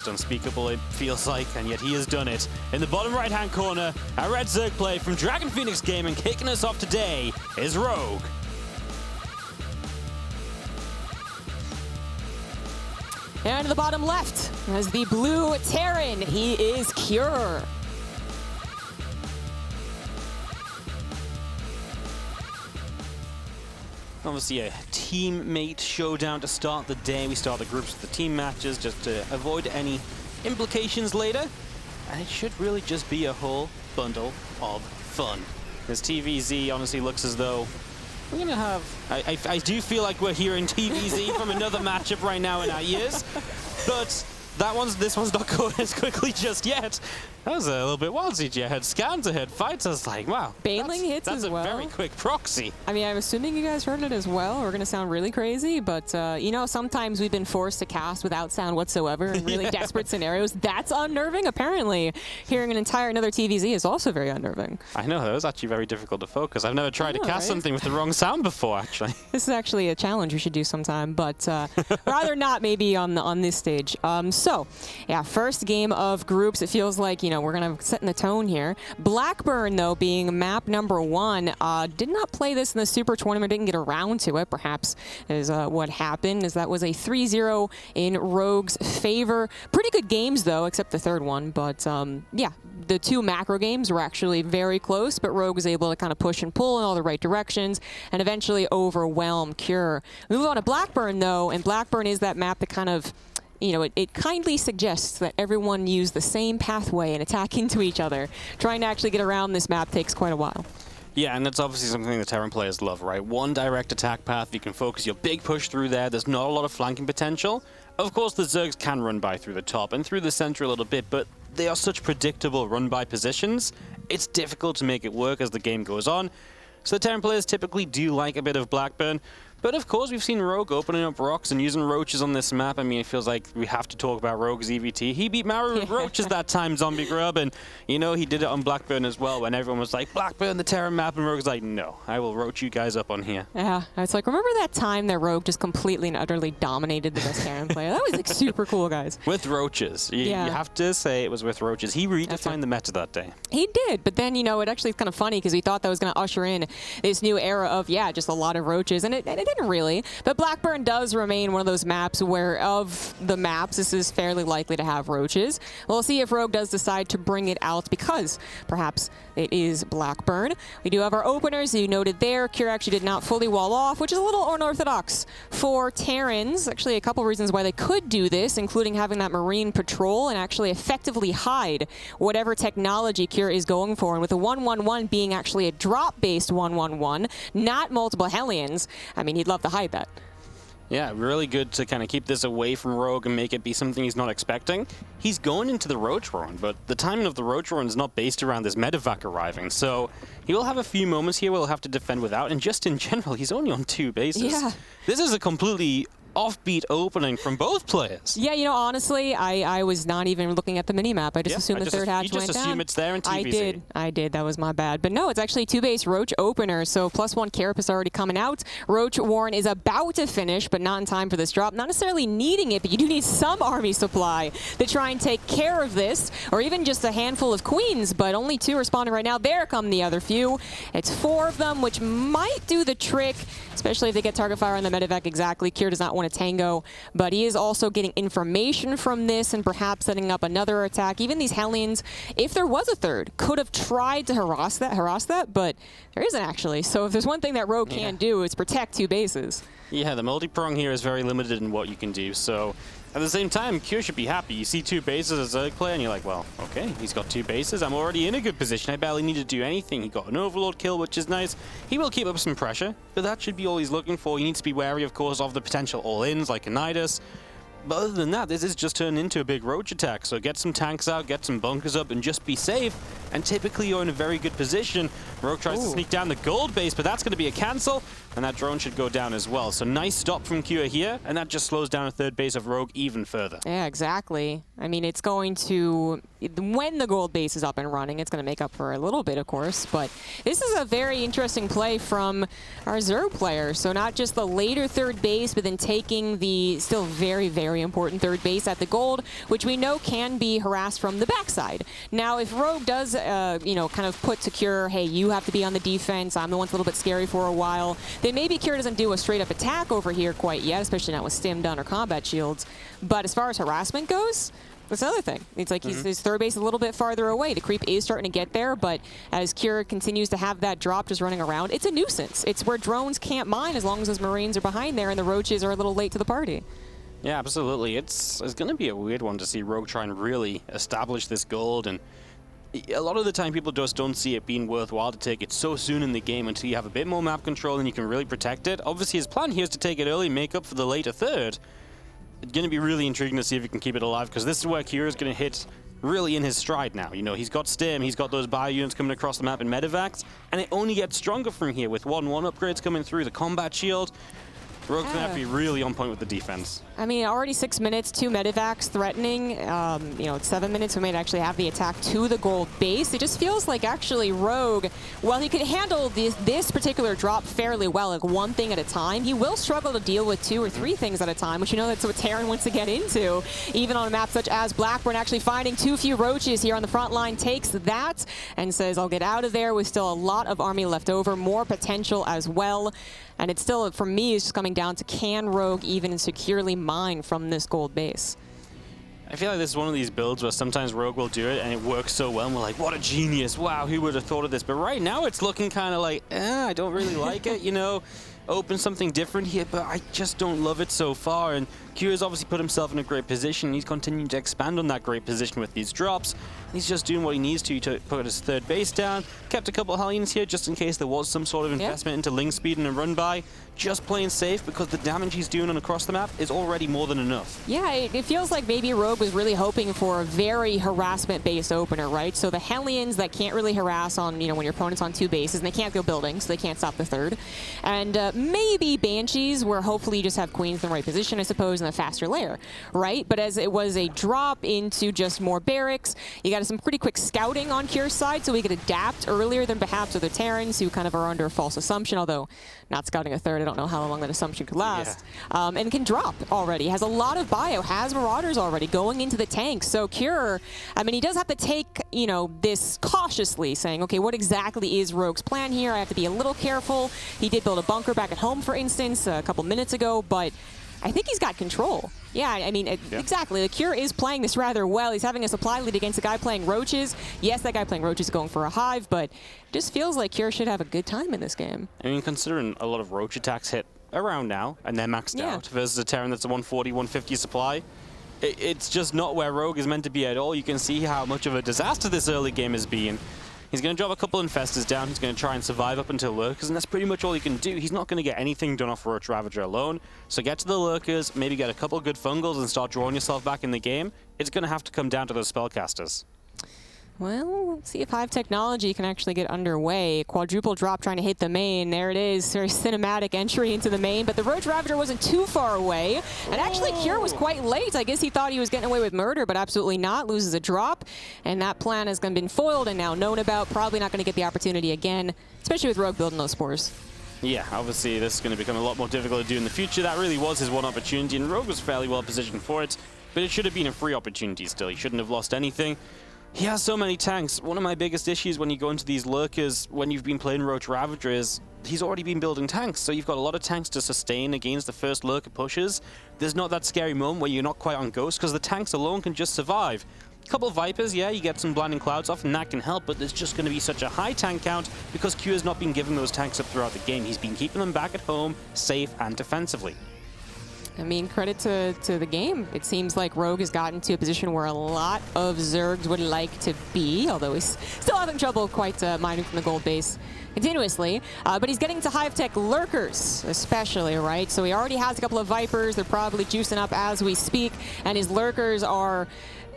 Unspeakable, it feels like, and yet he has done it. In the bottom right-hand corner, a Red Zerg play from Dragon Phoenix Gaming, kicking us off today is Rogue. And to the bottom left, as the blue Terran, he is Cure. Obviously a teammate showdown to start the day. We start the groups with the team matches just to avoid any implications later. And it should really just be a whole bundle of fun. This TVZ honestly looks as though we're going to have... I do feel like we're hearing TVZ from another matchup right now in our ears. But this one's not going as quickly just yet. That was a little bit wild, CG. I had scans, I had fights. I was like, wow. Baneling hits as well. That's a very quick proxy. I mean, I'm assuming you guys heard it as well. We're going to sound really crazy, but, you know, sometimes we've been forced to cast without sound whatsoever in really desperate scenarios. That's unnerving, apparently. Hearing another TVZ is also very unnerving. I know, that was actually very difficult to focus. I've never tried to cast something with the wrong sound before, actually. This is actually a challenge we should do sometime, but rather not maybe on this stage. So, yeah, first game of groups. It feels like, you know, we're going to set in the tone here. Blackburn, though, being map number 1, did not play this in the Super Tournament, didn't get around to it, perhaps is what happened, as that was a 3-0 in Rogue's favor. Pretty good games, though, except the third one, but yeah, the two macro games were actually very close, but Rogue was able to kind of push and pull in all the right directions and eventually overwhelm Cure. We move on to Blackburn, though, and Blackburn is that map that kind of, you know, it kindly suggests that everyone use the same pathway and attack into each other. Trying to actually get around this map takes quite a while. Yeah, and that's obviously something the Terran players love, right? One direct attack path, you can focus your big push through there. There's not a lot of flanking potential. Of course, the Zergs can run by through the top and through the center a little bit, but they are such predictable run-by positions. It's difficult to make it work as the game goes on. So the Terran players typically do like a bit of Blackburn. But of course, we've seen Rogue opening up rocks and using roaches on this map. I mean, it feels like we have to talk about Rogue's EVT. He beat Maru with roaches that time, Zombie Grub, and you know, he did it on Blackburn as well when everyone was like, Blackburn, the Terran map, and Rogue's like, no, I will roach you guys up on here. Yeah, it's like, remember that time that Rogue just completely and utterly dominated the best Terran player? That was like super cool, guys. With roaches. You have to say it was with roaches. He redefined the meta that day. He did, but then, you know, it actually is kind of funny because we thought that was going to usher in this new era of, yeah, just a lot of roaches, and it didn't really. But Blackburn does remain one of those maps where, of the maps, this is fairly likely to have roaches. We'll see if Rogue does decide to bring it out because perhaps it is Blackburn. We do have our openers, you noted there. Cure actually did not fully wall off, which is a little unorthodox for Terrans. Actually, a couple reasons why they could do this, including having that Marine patrol and actually effectively hide whatever technology Cure is going for. And with the 1-1-1 being actually a drop-based 1-1-1, not multiple Hellions, I mean, he'd love to hide that. Yeah, really good to kind of keep this away from Rogue and make it be something he's not expecting. He's going into the Roach run, but the timing of the Roach run is not based around this medevac arriving, so he will have a few moments here where he'll have to defend without, and just in general, he's only on 2 bases. Yeah. This is a completely offbeat opening from both players. Yeah, you know, honestly, I was not even looking at the minimap. I just assumed the third hatch went down. You just assume it's there in TVZ. I did. That was my bad. But no, it's actually 2-base Roach opener, so +1 Carapace already coming out. Roach Warren is about to finish, but not in time for this drop. Not necessarily needing it, but you do need some army supply to try and take care of this, or even just a handful of queens, but only 2 responding right now. There come the other few. It's 4 of them, which might do the trick, especially if they get target fire on the medevac exactly. Cure does not want to tango, but he is also getting information from this and perhaps setting up another attack. Even these Hellions, if there was a third, could have tried to harass that, but there isn't actually. So if there's one thing that Rogue can do, it's protect 2 bases. Yeah, the multi-prong here is very limited in what you can do, so at the same time, Cure should be happy. You see 2 bases as a Zerg player, and you're like, well, okay, he's got 2 bases. I'm already in a good position. I barely need to do anything. He got an Overlord kill, which is nice. He will keep up some pressure, but that should be all he's looking for. You need to be wary, of course, of the potential all-ins like a Nidus. But other than that, this is just turned into a big roach attack. So get some tanks out, get some bunkers up, and just be safe. And typically you're in a very good position. Rogue tries to sneak down the gold base, but that's going to be a cancel. And that drone should go down as well. So nice stop from Cure here, and that just slows down a third base of Rogue even further. Yeah, exactly. I mean, it's going to when the gold base is up and running, it's going to make up for a little bit, of course. But this is a very interesting play from our Zerg player. So not just the later third base, but then taking the still very, very important third base at the gold, which we know can be harassed from the backside. Now, if Rogue does, you know, kind of put to Cure, hey, you have to be on the defense, I'm the one that's a little bit scary for a while, then maybe Cure doesn't do a straight-up attack over here quite yet, especially not with stim done or combat shields. But as far as harassment goes, that's another thing. It's like his third base a little bit farther away. The creep is starting to get there, but as Cure continues to have that drop just running around, it's a nuisance. It's where drones can't mine as long as those Marines are behind there and the Roaches are a little late to the party. Yeah, absolutely. It's going to be a weird one to see Rogue try and really establish this gold, and a lot of the time people just don't see it being worthwhile to take it so soon in the game until you have a bit more map control and you can really protect it. Obviously his plan here is to take it early, make up for the later third. It's going to be really intriguing to see if he can keep it alive, because this is where Kira is going to hit really in his stride now. You know, he's got stim, he's got those bio units coming across the map in medevacs, and it only gets stronger from here with 1-1 upgrades coming through, the combat shield. Rogue's going to have to be really on point with the defense. I mean, already 6 minutes, 2 medevacs threatening. You know, it's 7 minutes, we might actually have the attack to the gold base. It just feels like actually Rogue, while he could handle this particular drop fairly well, like one thing at a time, he will struggle to deal with 2 or 3 things at a time, which you know that's what Terran wants to get into. Even on a map such as Blackburn, actually finding too few Roaches here on the front line, takes that and says, I'll get out of there with still a lot of army left over, more potential as well. And it's still, for me, it's just coming down to can Rogue even securely mine from this gold base? I feel like this is one of these builds where sometimes Rogue will do it and it works so well and we're like, what a genius, wow, who would have thought of this? But right now it's looking kind of like, I don't really like it, you know, open something different here, but I just don't love it so far. And Q has obviously put himself in a great position. He's continuing to expand on that great position with these drops. He's just doing what he needs to put his third base down. Kept a couple of Hellions here just in case there was some sort of investment into Ling speed and a run by. Just playing safe because the damage he's doing on across the map is already more than enough. Yeah, it feels like maybe Rogue was really hoping for a very harassment-based opener, right? So the Hellions that can't really harass on, you know, when your opponent's on 2 bases, and they can't go building, so they can't stop the third. And maybe Banshees, where hopefully you just have Queens in the right position, I suppose, and a faster layer, right? But as it was a drop into just more barracks, you got some pretty quick scouting on Cure's side, so we could adapt earlier than perhaps other Terrans who kind of are under a false assumption, although not scouting a third, I don't know how long that assumption could last. Yeah. And can drop already, has a lot of bio, has Marauders already going into the tank. So Cure, I mean, he does have to take, you know, this cautiously, saying, okay, what exactly is Rogue's plan here? I have to be a little careful. He did build a bunker back at home, for instance, a couple minutes ago, but I think he's got control. Yeah, I mean, exactly. The Cure is playing this rather well. He's having a supply lead against a guy playing Roaches. Yes, that guy playing Roaches is going for a hive, but it just feels like Cure should have a good time in this game. I mean, considering a lot of Roach attacks hit around now, and they're maxed out versus a Terran that's a 140, 150 supply, it's just not where Rogue is meant to be at all. You can see how much of a disaster this early game has been. He's going to drop a couple Infestors down. He's going to try and survive up until Lurkers, and that's pretty much all he can do. He's not going to get anything done off Roach Ravager alone. So get to the Lurkers, maybe get a couple good Fungals and start drawing yourself back in the game. It's going to have to come down to those Spellcasters. Well, let's see if Hive Technology can actually get underway. Quadruple drop trying to hit the main. There it is. Very cinematic entry into the main, but the Roach Ravager wasn't too far away. And actually, Cure was quite late. I guess he thought he was getting away with murder, but absolutely not. Loses a drop, and that plan has been foiled and now known about. Probably not going to get the opportunity again, especially with Rogue building those spores. Yeah, obviously this is going to become a lot more difficult to do in the future. That really was his one opportunity, and Rogue was fairly well positioned for it, but it should have been a free opportunity still. He shouldn't have lost anything. He has so many tanks. One of my biggest issues when you go into these Lurkers, when you've been playing Roach Ravager, is he's already been building tanks. So you've got a lot of tanks to sustain against the first Lurker pushes. There's not that scary moment where you're not quite on Ghost, because the tanks alone can just survive. A couple of Vipers, yeah, you get some Blinding Clouds off, and that can help, but there's just going to be such a high tank count because Q has not been giving those tanks up throughout the game. He's been keeping them back at home, safe and defensively. I mean, credit to the game. It seems like Rogue has gotten to a position where a lot of Zergs would like to be, although he's still having trouble quite mining from the gold base continuously. But he's getting to Hive Tech Lurkers, especially, right? So he already has a couple of Vipers. They're probably juicing up as we speak, and his Lurkers are,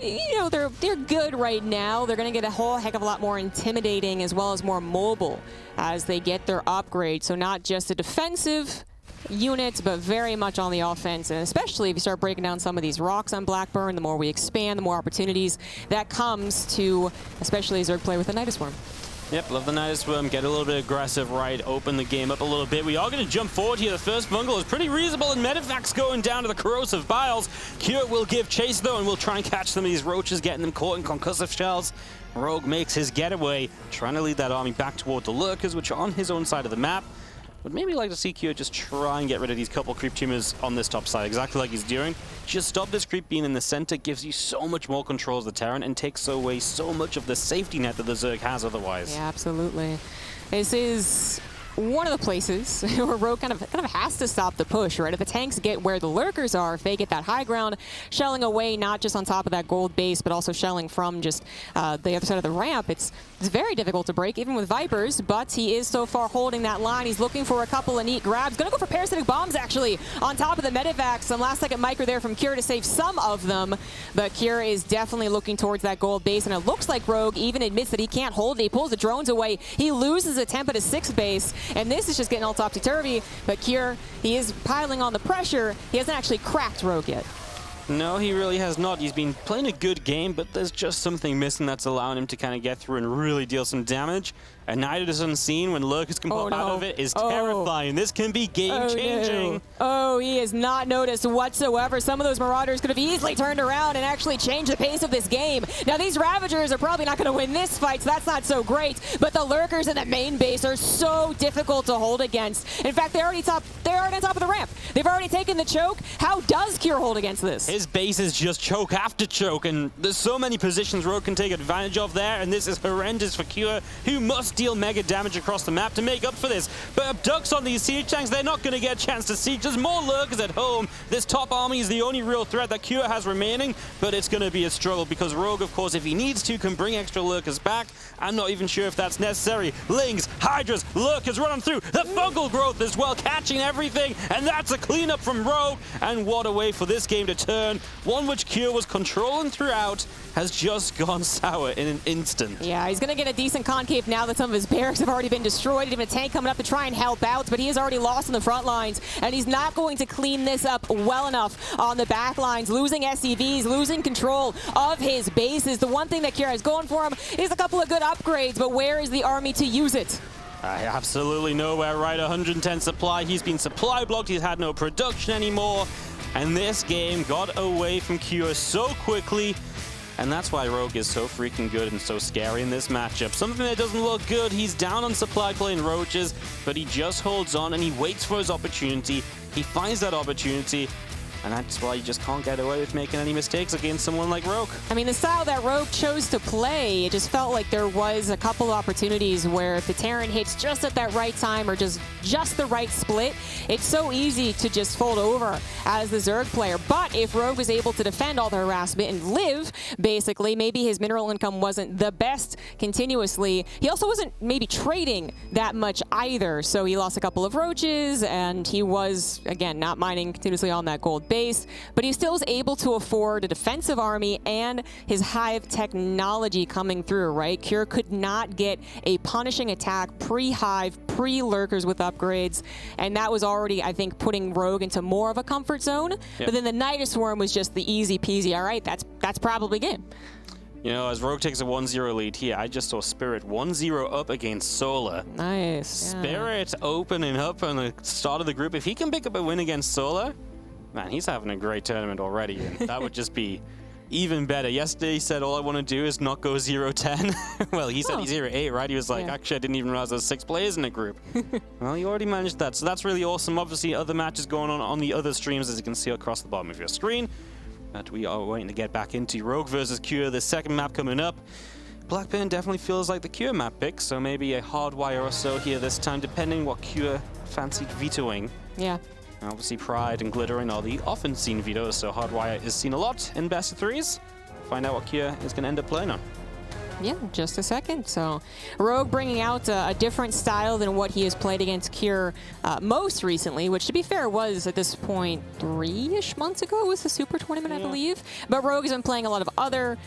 you know, they're good right now. They're going to get a whole heck of a lot more intimidating as well as more mobile as they get their upgrade. So not just a defensive unit, but very much on the offense, and especially if you start breaking down some of these rocks on Blackburn, the more we expand, the more opportunities that comes to, especially Zerg play with the Nidus Worm. Yep, love the Nidus Worm. Get a little bit aggressive, right? Open the game up a little bit. We are going to jump forward here. The first bungle is pretty reasonable, and Medivac's going down to the Corrosive Biles. Cure will give chase, though, and we'll try and catch some of these roaches, getting them caught in concussive shells. Rogue makes his getaway, trying to lead that army back toward the Lurkers, which are on his own side of the map. Would maybe like to see Cure just try and get rid of these couple creep tumors on this top side, exactly like he's doing. Just stop this creep being in the center, gives you so much more control as the Terran, and takes away so much of the safety net that the Zerg has otherwise. Yeah, absolutely. This is one of the places where Rogue kind of has to stop the push, right? If the tanks get where the Lurkers are, if they get that high ground, shelling away not just on top of that gold base, but also shelling from just the other side of the ramp, it's very difficult to break, even with Vipers, but he is so far holding that line. He's looking for a couple of neat grabs. Gonna go for parasitic bombs, actually, on top of the Medivacs. Some last-second micro there from Cure to save some of them, but Cure is definitely looking towards that gold base, and it looks like Rogue even admits that he can't hold it. He pulls the drones away. He loses a temp at his 6th base, and this is just getting all topsy-turvy, but Cure, he is piling on the pressure. He hasn't actually cracked Rogue yet. No, he really has not. He's been playing a good game, but there's just something missing that's allowing him to kind of get through and really deal some damage. A Nidus Unseen, when Lurkers can pop out of it, is terrifying. This can be game-changing. Oh, he is not noticed whatsoever. Some of those Marauders could have easily turned around and actually changed the pace of this game. Now, these Ravagers are probably not going to win this fight, so that's not so great. But the Lurkers in the main base are so difficult to hold against. In fact, they're already on top of the ramp. They've already taken the choke. How does Cure hold against this? His base is just choke after choke, and there's so many positions Rogue can take advantage of there, and this is horrendous for Cure, who must deal mega damage across the map to make up for this. But abducts on these siege tanks, they're not going to get a chance to siege. There's more Lurkers at home. This top army is the only real threat that Cure has remaining, but it's going to be a struggle because Rogue, of course, if he needs to, can bring extra Lurkers back. I'm not even sure if that's necessary. Lings, Hydras, Lurkers running through. The fungal growth as well, catching everything, and that's a cleanup from Rogue. And what a way for this game to turn. One which Cure was controlling throughout has just gone sour in an instant. Yeah, he's going to get a decent concave now that some of his barracks have already been destroyed. Even a tank coming up to try and help out, but he is already lost in the front lines, and he's not going to clean this up well enough on the back lines. Losing SCVs, losing control of his bases. The one thing that Cure has going for him is a couple of good upgrades, but where is the army to use it? Absolutely nowhere, right? 110 supply. He's been supply blocked. He's had no production anymore. And this game got away from Cure so quickly. And that's why Rogue is so freaking good and so scary in this matchup. Something that doesn't look good. He's down on supply playing roaches, but he just holds on and he waits for his opportunity. He finds that opportunity. And that's why you just can't get away with making any mistakes against someone like Rogue. I mean, the style that Rogue chose to play, it just felt like there was a couple of opportunities where if the Terran hits just at that right time or just the right split, it's so easy to just fold over as the Zerg player. But if Rogue was able to defend all the harassment and live, basically, maybe his mineral income wasn't the best continuously. He also wasn't maybe trading that much either, so he lost a couple of roaches, and he was, again, not mining continuously on that gold base, but he still was able to afford a defensive army and his hive technology coming through, right? Cure could not get a punishing attack pre-hive, pre-lurkers with upgrades, and that was already, I think, putting Rogue into more of a comfort zone. Yep. But then the Nidus Worm was just the easy peasy. All right, that's probably game. You know, as Rogue takes a 1-0 lead here, I just saw Spirit 1-0 up against Solar. Nice. Spirit opening up on the start of the group. If he can pick up a win against Solar, man, he's having a great tournament already, and that would just be even better. Yesterday he said, all I want to do is not go 0-10. Well, he said he's 0-8, right? He was like, actually, I didn't even realize there was 6 players in the group. Well, you already managed that, so that's really awesome. Obviously, other matches going on the other streams, as you can see across the bottom of your screen. But we are waiting to get back into Rogue versus Cure, the second map coming up. Blackburn definitely feels like the Cure map pick, so maybe a Hardwire or so here this time, depending what Cure fancied vetoing. Yeah. Obviously, Pride and Glittering are the often seen vetoes, so Hardwire is seen a lot in best of threes. Find out what Cure is going to end up playing on. Yeah, just a second. So Rogue bringing out a different style than what he has played against Cure most recently, which to be fair was at this point 3-ish months ago was the Super Tournament, I believe. But Rogue has been playing a lot of other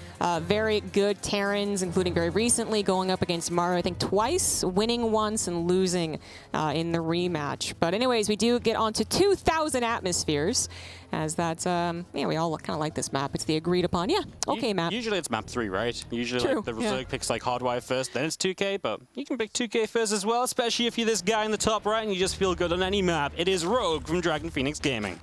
very good Terrans, including very recently going up against Mario, I think twice, winning once and losing in the rematch. But anyways, we do get on to 2,000 atmospheres. As that's, yeah, we all kind of like this map. It's the agreed upon, yeah, okay map. Usually it's map 3, right? Usually True, like, the yeah. Zerg picks like Hardwire first, then it's 2K, but you can pick 2K first as well, especially if you're this guy in the top right and you just feel good on any map. It is Rogue from Dragon Phoenix Gaming.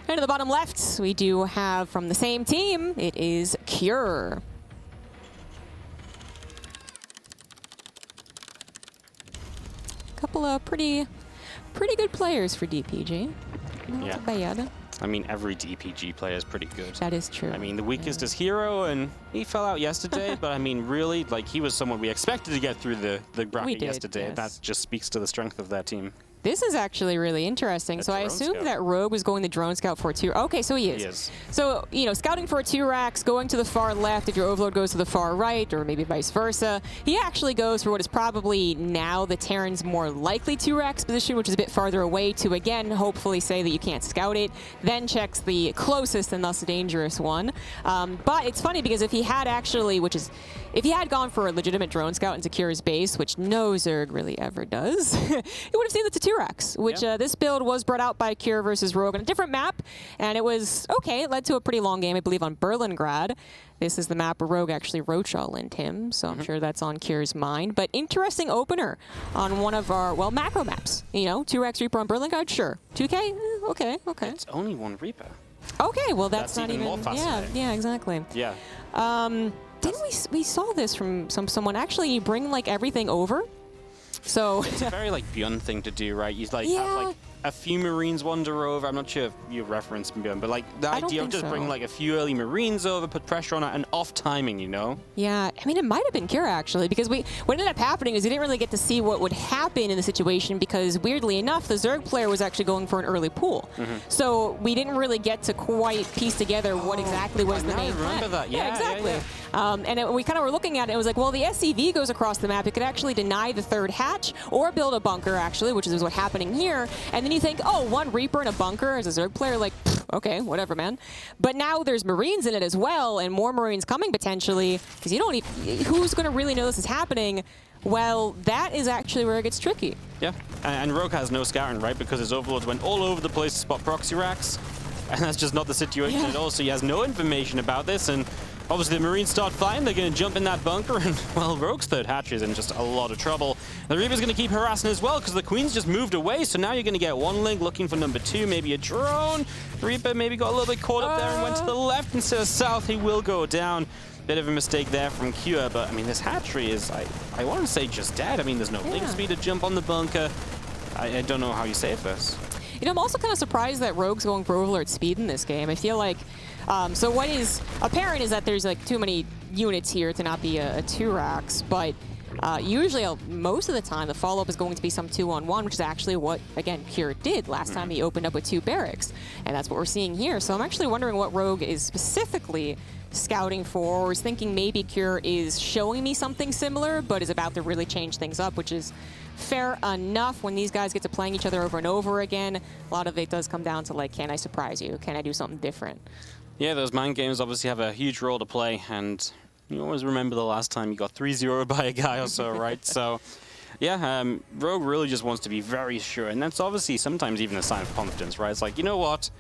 And to the bottom left, we do have from the same team, it is Cure. Couple of pretty good players for DPG. Not bad. I mean, every DPG player is pretty good. That is true. I mean, the weakest is Hero, and he fell out yesterday, but I mean, really, like, he was someone we expected to get through the bracket yesterday. Yes. That just speaks to the strength of that team. This is actually really interesting. So I assumed that Rogue was going the drone scout for a 2. Okay, so he is. He is. So, you know, scouting for a 2-racks, going to the far left if your Overlord goes to the far right, or maybe vice versa. He actually goes for what is probably now the Terran's more likely 2-racks position, which is a bit farther away to, again, hopefully say that you can't scout it. Then checks the closest and thus dangerous one. But it's funny because if he had actually, if he had gone for a legitimate drone scout and secure his base, which no Zerg really ever does, he would have seen the 2-racks, which this build was brought out by Cure versus Rogue on a different map, and it was okay. It led to a pretty long game, I believe, on Berlingrad. This is the map where Rogue actually Roach all-linned him, so I'm sure that's on Cure's mind. But interesting opener on one of our, well, macro maps. You know, 2-racks Reaper on Berlingrad, sure. 2K? Okay. It's only one Reaper. Okay, well, that's not even more fascinating. Yeah, exactly. Yeah. Didn't we saw this from someone actually bring like everything over? So it's a very like Beyond thing to do, right? You like have like a few Marines wander over. I'm not sure if you referenced Beyond, but like the idea of just bringing like a few early Marines over, put pressure on it, and off timing, you know? Yeah, I mean, it might have been Cure actually, because what ended up happening is we didn't really get to see what would happen in the situation because weirdly enough, the Zerg player was actually going for an early pool. So we didn't really get to quite piece together what exactly was the main plan. I remember that. Yeah, exactly. We kind of were looking at it. It was like, well, the SCV goes across the map. It could actually deny the 3rd hatch or build a bunker, actually, which is what's happening here. And then you think, oh, one Reaper in a bunker as a Zerg player, like, okay, whatever, man. But now there's Marines in it as well, and more Marines coming potentially, because you don't even, who's going to really know this is happening? Well, that is actually where it gets tricky. Yeah, and Rogue has no scouting, right? Because his Overlords went all over the place to spot proxy racks. And that's just not the situation at all. So he has no information about this. And obviously the Marines start fighting. They're going to jump in that bunker. And, well, Rogue's 3rd hatch is in just a lot of trouble. The Reaper's going to keep harassing as well because the Queen's just moved away. So now you're going to get one link looking for number 2, maybe a drone. Reaper maybe got a little bit caught up there and went to the left instead of south. He will go down. Bit of a mistake there from Cure. But, I mean, this hatchery is, I want to say, just dead. I mean, there's no link speed to jump on the bunker. I don't know how you save this. You know, I'm also kind of surprised that Rogue's going for Overlord speed in this game. I feel like, so what is apparent is that there's like too many units here to not be a 2-racks, but usually most of the time the follow-up is going to be some 2-on-1, which is actually what, again, Cure did last time he opened up with 2 barracks, and that's what we're seeing here. So I'm actually wondering what Rogue is specifically scouting for, or is thinking maybe Cure is showing me something similar, but is about to really change things up, which is fair enough when these guys get to playing each other over and over again. A lot of it does come down to, like, can I surprise you? Can I do something different? Yeah, those mind games obviously have a huge role to play, and you always remember the last time you got 3-0 by a guy or so, right? So, yeah, Rogue really just wants to be very sure, and that's obviously sometimes even a sign of confidence, right? It's like, you know what?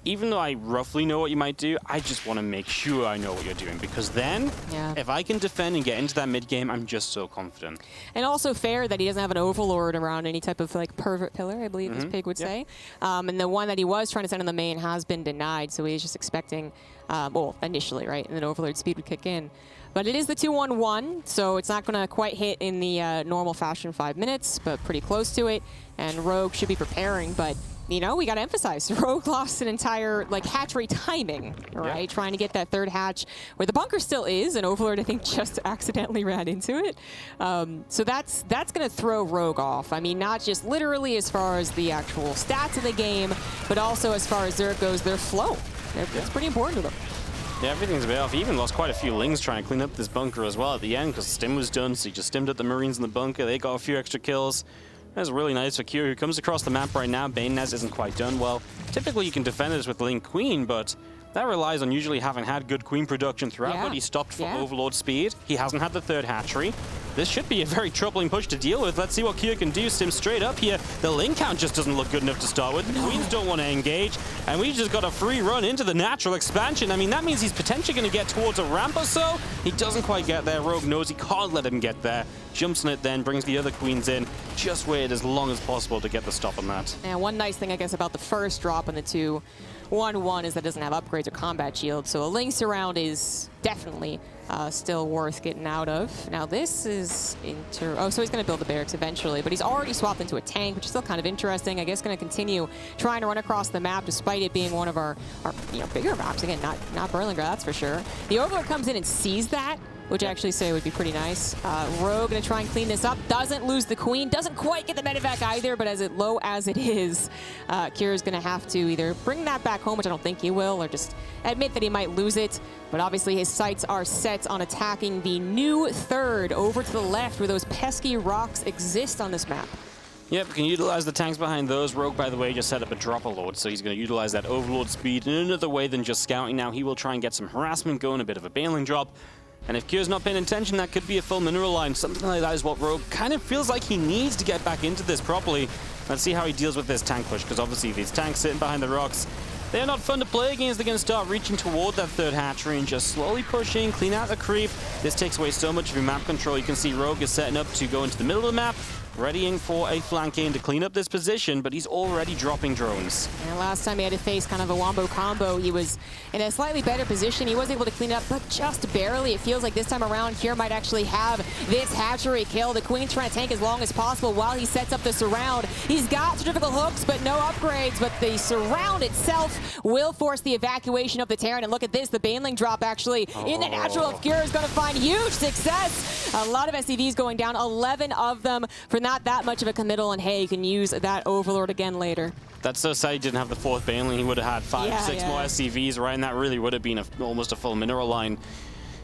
Even though I roughly know what you might do, I just want to make sure I know what you're doing, because then, if I can defend and get into that mid-game, I'm just so confident. And also fair that he doesn't have an Overlord around any type of like pervert pillar, I believe as Pig would say. And the one that he was trying to send in the main has been denied, so he's just expecting, well, initially, right, and then Overlord speed would kick in. But it is the 2-1-1, so it's not going to quite hit in the normal fashion 5 minutes, but pretty close to it. And Rogue should be preparing, but you know, we got to emphasize, Rogue lost an entire, like, hatchery timing, right? Trying to get that 3rd hatch where the bunker still is, and Overlord, I think, just accidentally ran into it. So that's going to throw Rogue off. I mean, not just literally as far as the actual stats of the game, but also as far as Zerg goes, their flow. It's pretty important to them. Yeah, everything's a bit off. He even lost quite a few lings trying to clean up this bunker as well at the end because Stim was done, so he just stimmed at the Marines in the bunker. They got a few extra kills. That's really nice for Q, who comes across the map right now. Bane's isn't quite done well. Typically, you can defend this with Ling Queen, but that relies on usually having had good Queen production throughout, but he stopped for Overlord speed. He hasn't had the third hatchery. This should be a very troubling push to deal with. Let's see what Kia can do. Stim straight up here. The Ling count just doesn't look good enough to start with. The Queens don't want to engage, and we just got a free run into the natural expansion. I mean, that means he's potentially going to get towards a ramp or so. He doesn't quite get there. Rogue knows he can't let him get there. Jumps on it then, brings the other Queens in. Just waited as long as possible to get the stop on that. And one nice thing, I guess, about the first drop on the 2-1-1 is that it doesn't have upgrades or combat shields, so a Ling surround is definitely still worth getting out of. Now this is so he's going to build the barracks eventually, but he's already swapped into a tank, which is still kind of interesting. I guess going to continue trying to run across the map despite it being one of our bigger maps. Again, not Berlingrad, that's for sure. The Overlord comes in and sees that, which I actually say would be pretty nice. Rogue gonna try and clean this up. Doesn't lose the Queen. Doesn't quite get the medevac either, but as low as it is, Kira's gonna have to either bring that back home, which I don't think he will, or just admit that he might lose it. But obviously his sights are set on attacking the new third over to the left where those pesky rocks exist on this map. Yep, can utilize the tanks behind those. Rogue, by the way, just set up a dropper lord, so he's going to utilize that Overlord speed in another way than just scouting. Now he will try and get some harassment going, a bit of a bailing drop. And if Kyo's not paying attention, that could be a full mineral line. Something like that is what Rogue kind of feels like he needs to get back into this properly. Let's see how he deals with this tank push, because obviously these tanks sitting behind the rocks, they're not fun to play against. They're going to start reaching toward that third hatchery and just slowly pushing, clean out the creep. This takes away so much of your map control. You can see Rogue is setting up to go into the middle of the map, readying for a flank in to clean up this position, but he's already dropping drones. And last time he had to face kind of a wombo combo, he was in a slightly better position. He was able to clean up, but just barely. It feels like this time around, Kier might actually have this hatchery kill. The Queen's trying to tank as long as possible while he sets up the surround. He's got centrifugal hooks, but no upgrades, but the surround itself will force the evacuation of the Terran. And look at this, the Baneling drop actually in the natural of Kier is going to find huge success. A lot of SCVs going down, 11 of them for not that much of a committal, and hey, you can use that Overlord again later. That's so sad he didn't have the fourth Baneling. He would have had 5 6 more SCVs, right? And that really would have been almost a full mineral line.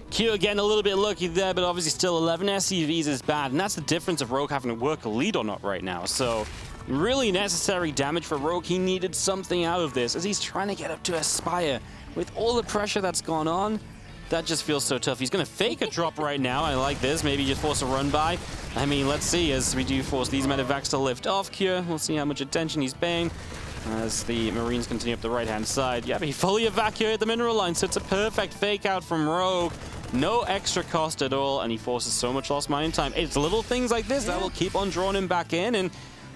Q again a little bit lucky there, but obviously still 11 SCVs is bad. And that's the difference of Rogue having to work a lead or not right now. So really necessary damage for Rogue. He needed something out of this as he's trying to get up to Aspire. With all the pressure that's gone on, that just feels so tough. He's going to fake a drop right now. I like this. Maybe just force a run by. I mean, let's see as we do force these medevacs to lift off Cure. We'll see how much attention he's paying as the Marines continue up the right-hand side. Yeah, but he fully evacuated the mineral line, so it's a perfect fake out from Rogue. No extra cost at all, and he forces so much lost mining time. It's little things like this that will keep on drawing him back in. And,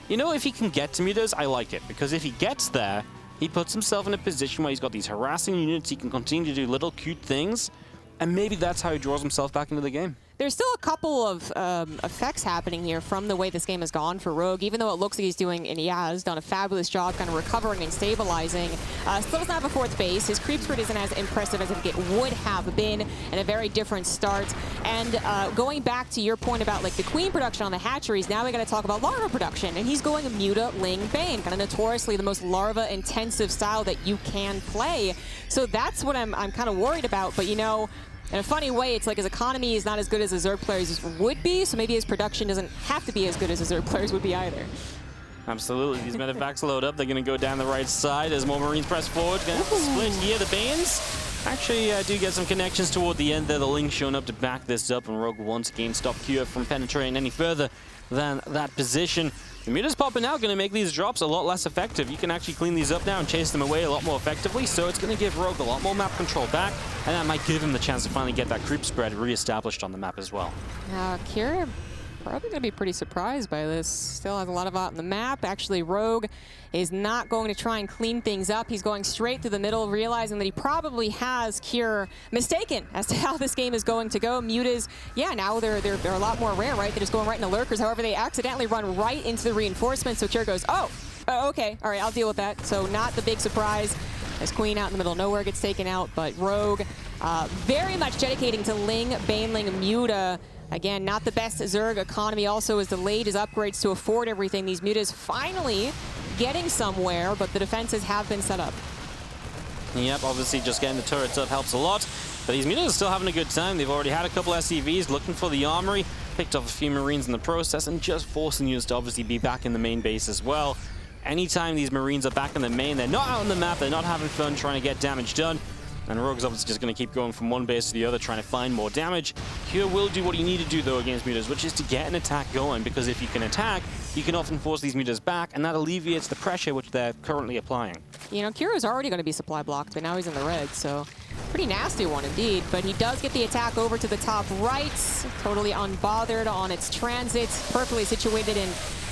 you know, if he can get to meters, I like it. Because if he gets there, he puts himself in a position where he's got these harassing units. He can continue to do little cute things. And maybe that's how he draws himself back into the game. There's still a couple of effects happening here from the way this game has gone for Rogue, even though it looks like he's doing, and he has done a fabulous job kind of recovering and stabilizing. Still doesn't have a fourth base. His creep spread isn't as impressive as it would have been, and a very different start. And going back to your point about like the Queen production on the hatcheries, now we got to talk about larva production. And he's going Muta, Ling, Bane, kind of notoriously the most larva-intensive style that you can play. So that's what I'm kind of worried about. But you know, in a funny way, it's like his economy is not as good as his Zerg players would be, so maybe his production doesn't have to be as good as his Zerg players would be either. Absolutely. These medevacs load up. They're going to go down the right side as more Marines press forward. Going to split here. The Banes actually do get some connections toward the end there. The Link showing up to back this up, and Rogue once again stop Q from penetrating any further than that position. The Muta's popping out, going to make these drops a lot less effective. You can actually clean these up now and chase them away a lot more effectively, so it's going to give Rogue a lot more map control back, and that might give him the chance to finally get that creep spread re-established on the map as well. Kira probably going to be pretty surprised by this. Still has a lot of out on the map. Actually, Rogue is not going to try and clean things up. He's going straight through the middle, realizing that he probably has Kira mistaken as to how this game is going to go. Mutas, yeah, now they're a lot more rare, right? They're just going right into lurkers. However, they accidentally run right into the reinforcements, so Kira goes, oh, okay, all right, I'll deal with that. So not the big surprise as Queen out in the middle of nowhere gets taken out, but Rogue very much dedicating to Ling, Baneling, Muta. Again, not the best Zerg economy. Also has delayed his upgrades to afford everything. These Mutas finally getting somewhere, but the defenses have been set up. Yep, obviously just getting the turrets up helps a lot. But these Mutas are still having a good time. They've already had a couple SCVs looking for the armory, picked off a few Marines in the process, and just forcing units to obviously be back in the main base as well. Anytime these Marines are back in the main, they're not out on the map, they're not having fun trying to get damage done. And Rogue's obviously just going to keep going from one base to the other, trying to find more damage. Cure will do what you need to do, though, against Mutas, which is to get an attack going, because if you can attack, you can often force these Mutas back, and that alleviates the pressure which they're currently applying. You know, Curo's already going to be supply blocked, but now he's in the red, so pretty nasty one indeed. But he does get the attack over to the top right, totally unbothered on its transit, perfectly situated in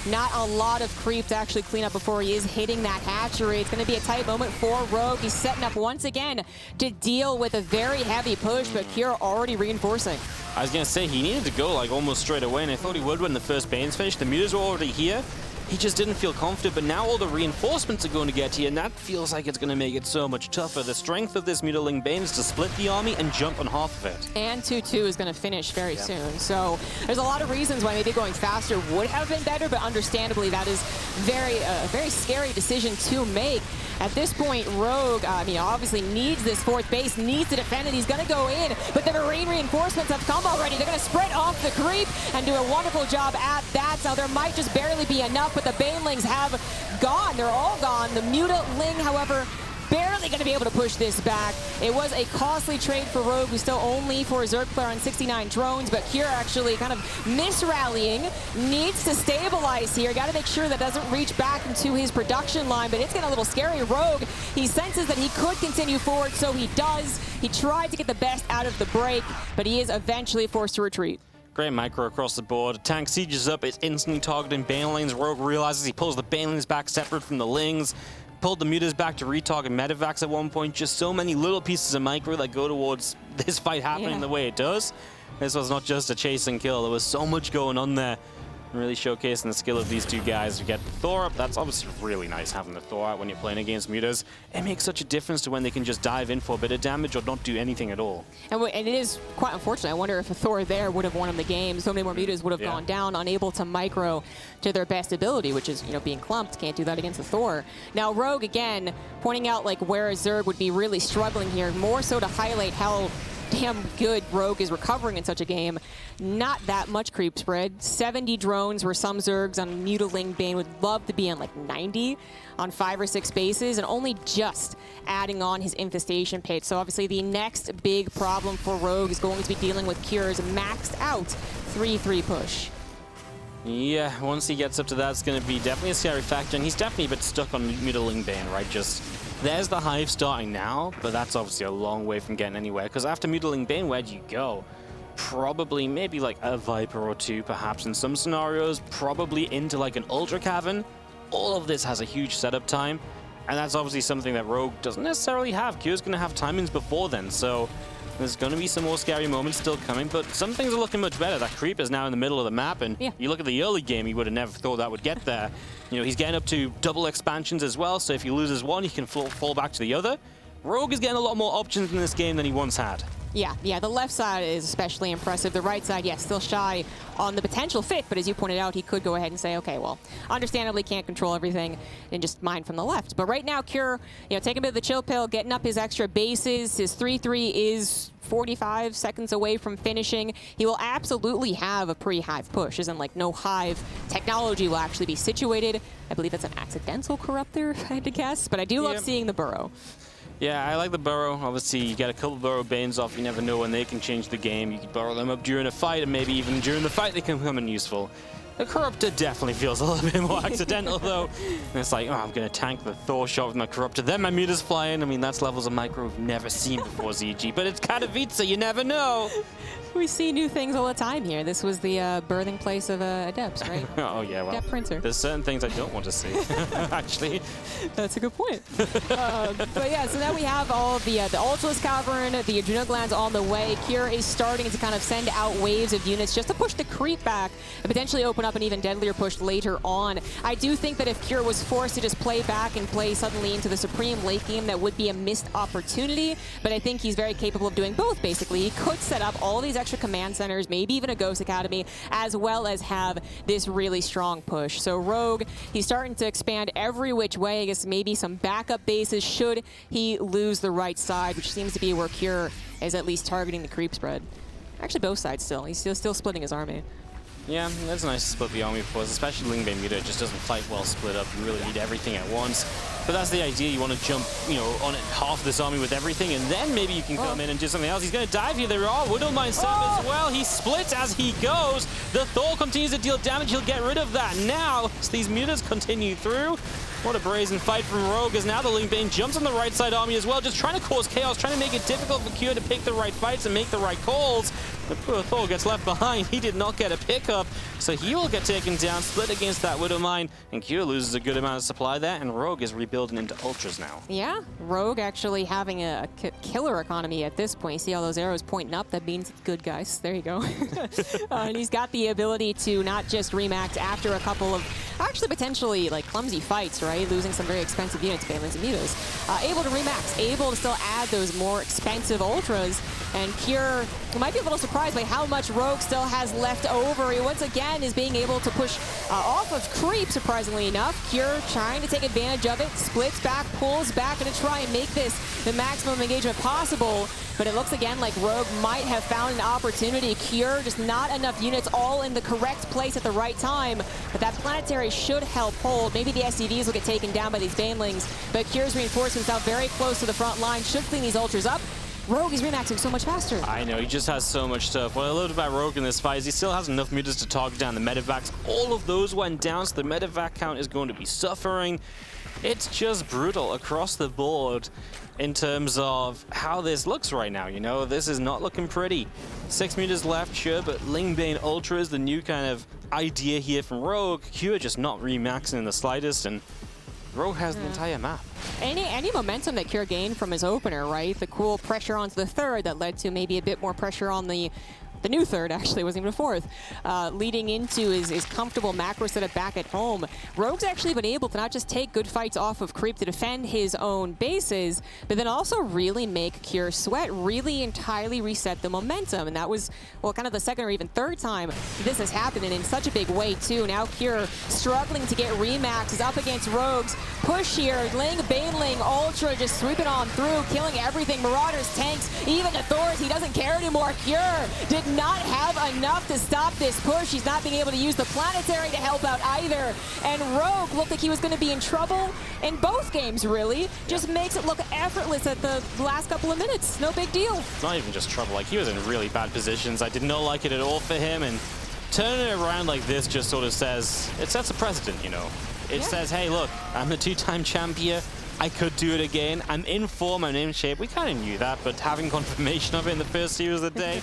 not a lot of creep to actually clean up before he is hitting that hatchery. It's going to be a tight moment for Rogue. He's setting up once again to deal with a very heavy push, but Cure already reinforcing. I was going to say, he needed to go like almost straight away, and I thought he would when the first Bane's finished. The Mutas were already here. He just didn't feel confident, but now all the reinforcements are going to get here, and that feels like it's going to make it so much tougher. The strength of this Mutaling Bane is to split the army and jump on half of it. And 2-2 is going to finish very soon. So there's a lot of reasons why maybe going faster would have been better, but understandably that is a very scary decision to make. At this point, Rogue, obviously needs this fourth base, needs to defend it. He's going to go in, but the Marine reinforcements have come already. They're going to spread off the creep and do a wonderful job at that. Now, there might just barely be enough, but the Banelings have gone. They're all gone. The Mutaling, however, barely going to be able to push this back. It was a costly trade for Rogue, who's still only for a Zerg player on 69 drones, but Cure actually kind of misrallying, needs to stabilize here. Got to make sure that doesn't reach back into his production line, but it's getting a little scary. Rogue, he senses that he could continue forward, so he does. He tried to get the best out of the break, but he is eventually forced to retreat. Great micro across the board. Tank sieges up, it's instantly targeting Banelings. Rogue realizes he pulls the Banelings back separate from the Lings. Pulled the Mutas back to retarget Medivacs at one point. Just so many little pieces of micro that go towards this fight happening the way it does. This was not just a chase and kill. There was so much going on there. Really showcasing the skill of these two guys to get the Thor up. That's obviously really nice having the Thor out when you're playing against Mutas. It makes such a difference to when they can just dive in for a bit of damage or not do anything at all. And it is quite unfortunate. I wonder if a Thor there would have won him the game. So many more Mutas would have gone down, unable to micro to their best ability, which is, being clumped. Can't do that against a Thor. Now, Rogue, again, pointing out like where a Zerg would be really struggling here, more so to highlight how damn good Rogue is recovering in such a game. Not that much creep spread. 70 drones where some Zergs on Mutaling Bane would love to be on like 90 on 5 or 6 bases, and only just adding on his infestation pit. So obviously the next big problem for Rogue is going to be dealing with Cure's maxed out 3-3 push. Yeah, once he gets up to that, it's going to be definitely a scary factor, and he's definitely a bit stuck on Mutaling Bane, right? Just, there's the Hive starting now, but that's obviously a long way from getting anywhere, because after Mutaling Bane, where do you go? Probably maybe like a Viper or two, perhaps in some scenarios, probably into like an Ultra Cavern. All of this has a huge setup time, and that's obviously something that Rogue doesn't necessarily have. Cure's going to have timings before then, so there's going to be some more scary moments still coming, but some things are looking much better. That creep is now in the middle of the map, and you look at the early game, you would have never thought that would get there. He's getting up to double expansions as well, so if he loses one, he can fall back to the other. Rogue is getting a lot more options in this game than he once had. Yeah, the left side is especially impressive. The right side, still shy on the potential fit, but as you pointed out, he could go ahead and say, okay, well, understandably can't control everything and just mine from the left. But right now, Cure, taking a bit of the chill pill, getting up his extra bases. His 3-3 is 45 seconds away from finishing. He will absolutely have a pre-Hive push, as in like no Hive technology will actually be situated. I believe that's an accidental corruptor, if I had to guess, but I do love seeing the burrow. Yeah, I like the burrow. Obviously, you get a couple burrow Banes off. You never know when they can change the game. You can burrow them up during a fight, and maybe even during the fight they can come in useful. The Corruptor definitely feels a little bit more accidental, though. And it's like, I'm going to tank the Thor shot with my Corruptor. Then my Muta's flying. I mean, that's levels of micro we've never seen before, ZG. But it's Katowice, you never know. We see new things all the time here. This was the birthing place of Adepts, right? Oh, yeah, well, Adept Princer. There's certain things I don't want to see, actually. That's a good point. But yeah, so now we have all of the Ultralis Cavern, the Adrenal Glands on the way. Cure is starting to kind of send out waves of units just to push the creep back and potentially open open up an even deadlier push later on. I do think that if Cure was forced to just play back and play suddenly into the Supreme late game, that would be a missed opportunity, but I think he's very capable of doing both, basically. He could set up all these extra command centers, maybe even a Ghost Academy, as well as have this really strong push. So Rogue, he's starting to expand every which way. I guess maybe some backup bases should he lose the right side, which seems to be where Cure is at least targeting the creep spread. Actually, both sides still. He's still splitting his army. Yeah, that's nice to split the army for us, especially Lingbane Muta. It just doesn't fight well split up. You really need everything at once. But that's the idea. You want to jump, you know, on half of this army with everything, and then maybe you can come in and do something else. He's going to dive here. There are Widowmine set up as well. He splits as he goes. The Thor continues to deal damage. He'll get rid of that now. So these mutas continue through. What a brazen fight from Rogue, as now the Lingbane jumps on the right side army as well, just trying to cause chaos, trying to make it difficult for Cure to pick the right fights and make the right calls. The poor Thor gets left behind. He did not get a pickup, so he will get taken down, split against that Widowmine, and Cure loses a good amount of supply there, and Rogue is rebuilding into Ultras now. Yeah, Rogue actually having a killer economy at this point. See all those arrows pointing up? That means it's good, guys. There you go. And he's got the ability to not just remax after a couple of actually potentially like clumsy fights, right? Losing some very expensive units, Banelings and Mutas. Able to remax, able to still add those more expensive Ultras, and Cure might be a little surprised by how much Rogue still has left over. He once again is being able to push off of creep, surprisingly enough. Cure trying to take advantage of it, splits back, pulls back, and to try and make this the maximum engagement possible. But it looks again like Rogue might have found an opportunity. Cure, just not enough units all in the correct place at the right time. But that planetary should help hold. Maybe the SCVs will get taken down by these Banelings. But Cure's reinforcements out very close to the front line should clean these Ultras up. Rogue is remaxing so much faster. I know, he just has so much stuff. What I loved about Rogue in this fight is he still has enough mutas to target down the medevacs. All of those went down, so the medevac count is going to be suffering. It's just brutal across the board in terms of how this looks right now, you know? This is not looking pretty. 6 mutas left, sure, but Lingbane Ultra is the new kind of idea here from Rogue. Cure just not remaxing in the slightest, and Rogue has the entire map. Any momentum that Cure gained from his opener, right? The cool pressure onto the third that led to maybe a bit more pressure on the new third, actually, wasn't even a fourth, leading into his comfortable macro setup back at home. Rogue's actually been able to not just take good fights off of creep to defend his own bases, but then also really make Cure sweat, really entirely reset the momentum. And that was, well, kind of the second or even third time this has happened, and in such a big way, too. Now Cure struggling to get remaxes up against Rogue's push here. Baneling, Ultra just sweeping on through, killing everything. Marauders, tanks, even the Thors, he doesn't care anymore. Cure did not have enough to stop this push. He's not being able to use the planetary to help out either. And Rogue looked like he was going to be in trouble in both games, really. Just makes it look effortless at the last couple of minutes. No big deal. It's not even just trouble. Like, he was in really bad positions. I did not like it at all for him. And turning it around like this just sort of says, it sets a precedent, you know. It says, hey, look, I'm the 2-time champion. I could do it again. I'm in form, I'm in shape. We kind of knew that, but having confirmation of it in the first series of the day,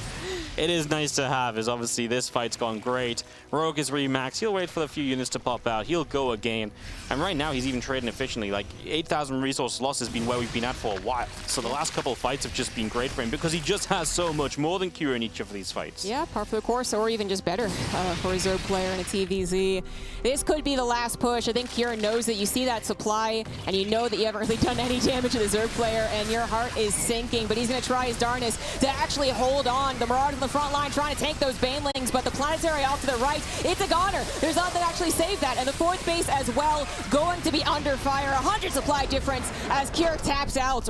it is nice to have, as obviously this fight's gone great. Rogue is remaxed. He'll wait for the few units to pop out. He'll go again. And right now, he's even trading efficiently. Like, 8,000 resource loss has been where we've been at for a while. So the last couple of fights have just been great for him because he just has so much more than Cure in each of these fights. Yeah, par for the course, or even just better for a Zerg player in a TVZ. This could be the last push. I think Cure knows that you see that supply, and you know that you haven't really done any damage to the Zerg player, and your heart is sinking. But he's going to try his darnest to actually hold on. The Marauders on the front line trying to take those Banelings, but the planetary off to the right, it's a goner. There's nothing to actually save that. And the fourth base as well going to be under fire. 100 supply difference as Cure taps out.